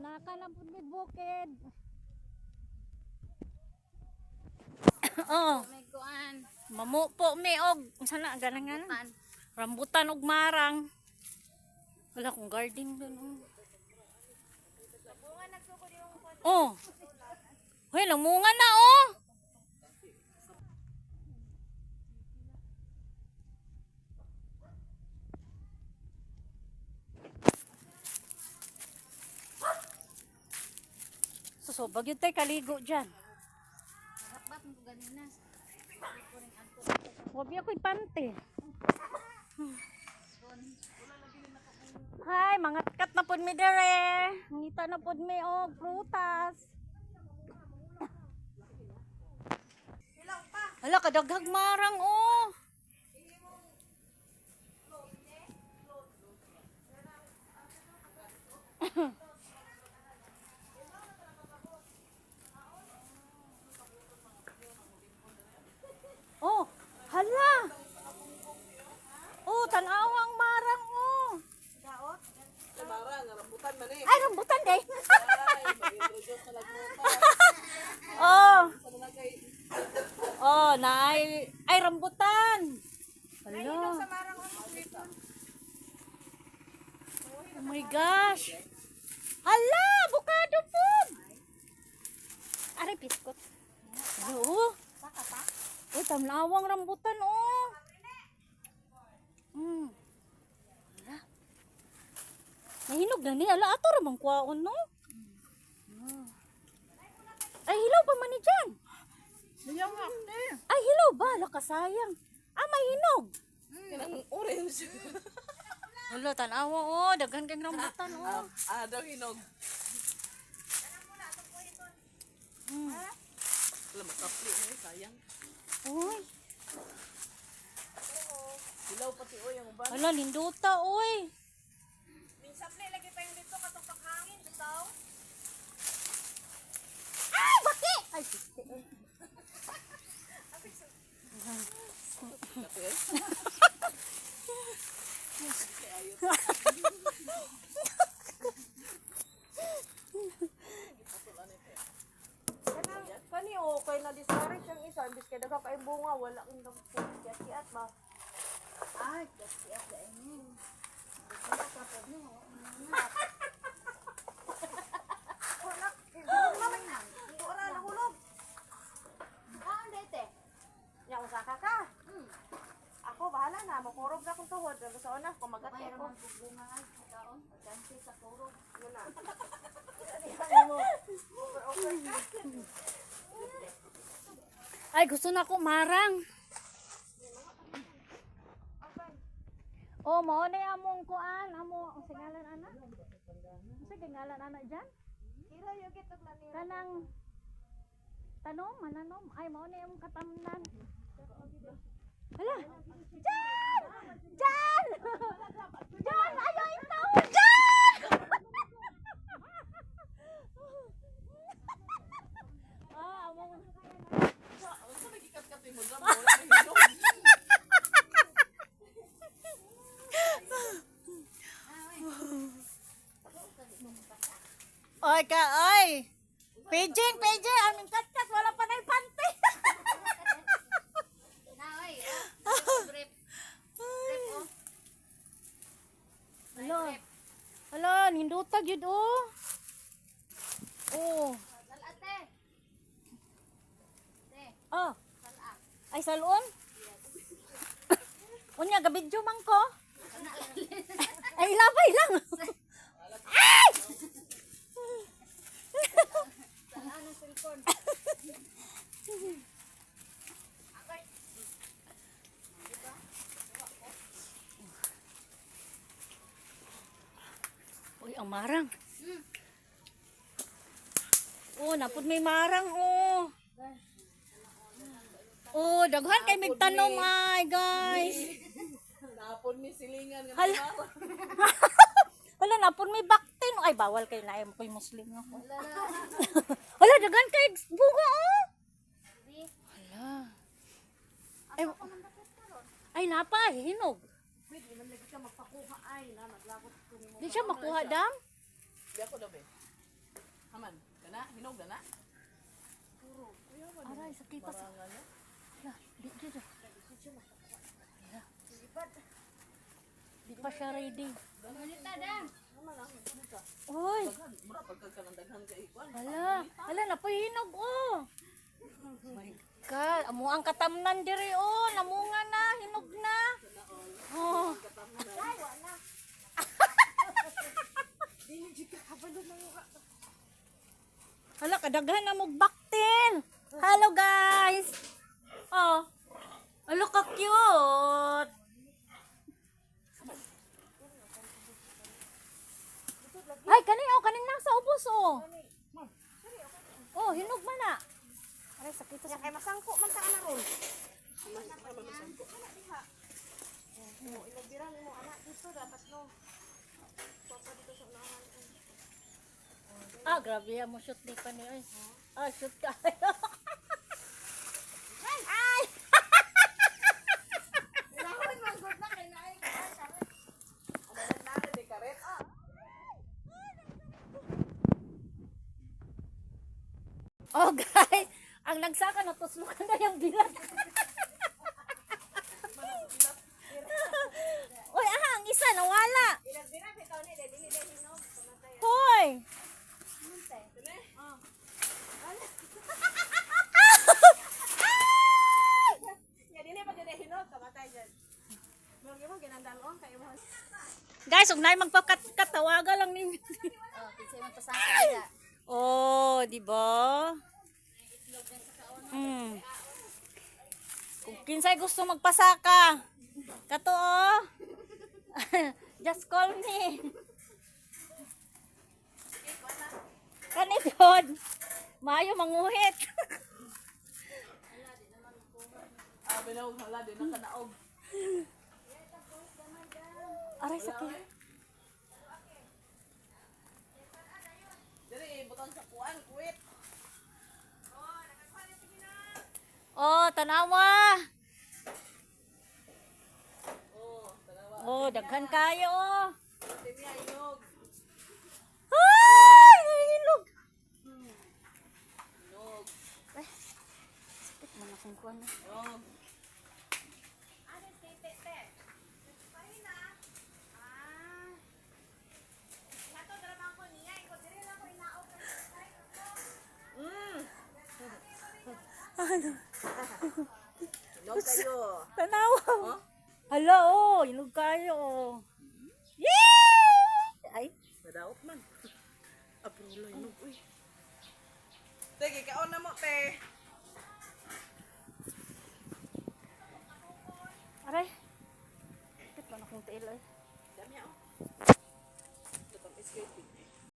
Naka na pud mi bukid. Oh, May kuan. mamupo mi og sana ganang rambutan og marang. Wala kong garden dun. Oh. Hoy, lamungan na oh. So, bagyo tayo kaligo dyan. Bakbat mo ganina. Wabi ako'y pante. Hi, mga kat na pod mi dere. Ngita na pod mi og prutas. Hala, kadaghag marang oh. Oh, hala. Oh, tanawang marang oh. Rambutan man eh. Ay, rambutan day. Ay, mag-introduce na lagmutan. Oh. Sa nalagay. Oh, ay rambutan. Hala. Oh my gosh. Hala, avocado food. Aray biskot. Hala, oh. Oh, tamlawang rambutan oh. Hala. Nahinog na ni. Ala, ato ramang kwaon no. Ay, hilaw pa man ni dyan. Ay, hilaw ba? Ala, kasayang. Ah, may hinog. Kinang orange. Wala, tanawa oh. Daghan kang rambutan oh. Daw hinog. Wala, makapli na eh, sayang. Uy. Hilaw pati o yung uban. Ala, linduta oy. Minsan lagi pa yung dito katong paghangin, bitaw. Ay, baki! Ay, siste eh. Kasi eh. Kani okay na discourage yung isa, imbis kaya daga kay bunga, wala kang kiat ba? Ay, kasi at the end. Wala, wala nahulog. Ah, dete. Yang usaka ka. Ako bahala na, makurog na akong tuhod. Sa una, kumagat May ako. ramang bunga ay taon. Pagkansi sa kurog. Wala. Ay, gusto na ko marang. Oh, mao na among kuan, amo ang singalan ana. Sige ngalan ana diyan. Kira yung kitag na nila. Kanang tanom, mananom. Ay, mao na among katamnan. Hala. Jan! Jan! Jan, ayo ikaw, Jan! Ah, among Ano nagikat-kat yung mudra mo? Wala na hinog. Oy ka, oy. Pejeng, aming katkat wala pa nay pante. Na, oy. Grip. Oh. Hala. Hala, nindutag yun oh. Oh. Salate. Te, Oh. sala. Ay salon? Unya gabidyo man ko. Ay labay lang. Ay! Sala ng cellphone. Uy, ang marang. Oh, napud may marang oh. Oh, daghan kay mig tanom ay guys. Napon mi silingan nga Hala. naman. Wala napud may baktin. Ay bawal kay na mo koy Muslim ako. Wala daghan kay bunga oh. Hala. Ay, ay napa hinog. Pwede man lagi ka magpakuha ay na naglakot ko ni mo. Di siya makuha dam. Di ako daw eh. Aman, kana hinog na. Aray, sakita sa... Hala, di dito. Hala. Di pa siya ready. Manita dan. Uy, Mura pagkakalandaghan kay ikwan. hala, napahinog, oh. God, amo ang katamnan diri, oh. Namunga na, hinog na. Oh. Hala, kadaghan na mong baktil. Hello, guys. Oh. Alo, ka-cute. Ay, kaning nasa ubos, oh. Oh, hinog man na. Aray, sakit sa Kay masangko man ta ana ron. Ilagbiran mo anak dito dapat no. Papa dito sa unahan. Ah, grabe yan mo shoot di pa ni ay. Ah, shoot ka. Ay! Lahon man gud na kay naay ka. Oh, guys, ang nagsaka natuslukan na yung bilat. Uy, aha, ang isa nawala. Ilagbiran bitaw ni dili dili hinog. Pamatay. Hoy! Ya dili pa dili hinog kamatay dyan. Mo ginandalon kay mo. Guys, ug nay magpakatawaga lang ni. Oh, kinsay man pasaka. Oh, di ba? Kung kinsay gusto magpasaka, kato oh. Just call me. Kani pod. Maayo manguhit. Ah, bilaw hala din ang kanaog. Aray sakit. Dili buton sa kuan, kuwit. Oh, tanawa. Oh, talawa. Oh, daghan kayo oh. Timya hinog. Ay, ilog. Hinog. Sakit man akong kuan. Oh. Hinog kayo. Tanawa. Oh? Hala oh, ilog kayo oh. Yay! Ay, Madaot man. Aprulo hinog uy. Sige, kaon na mo te. aray. Sakit man akong tiil ay. Dami oh. Ito pang escape.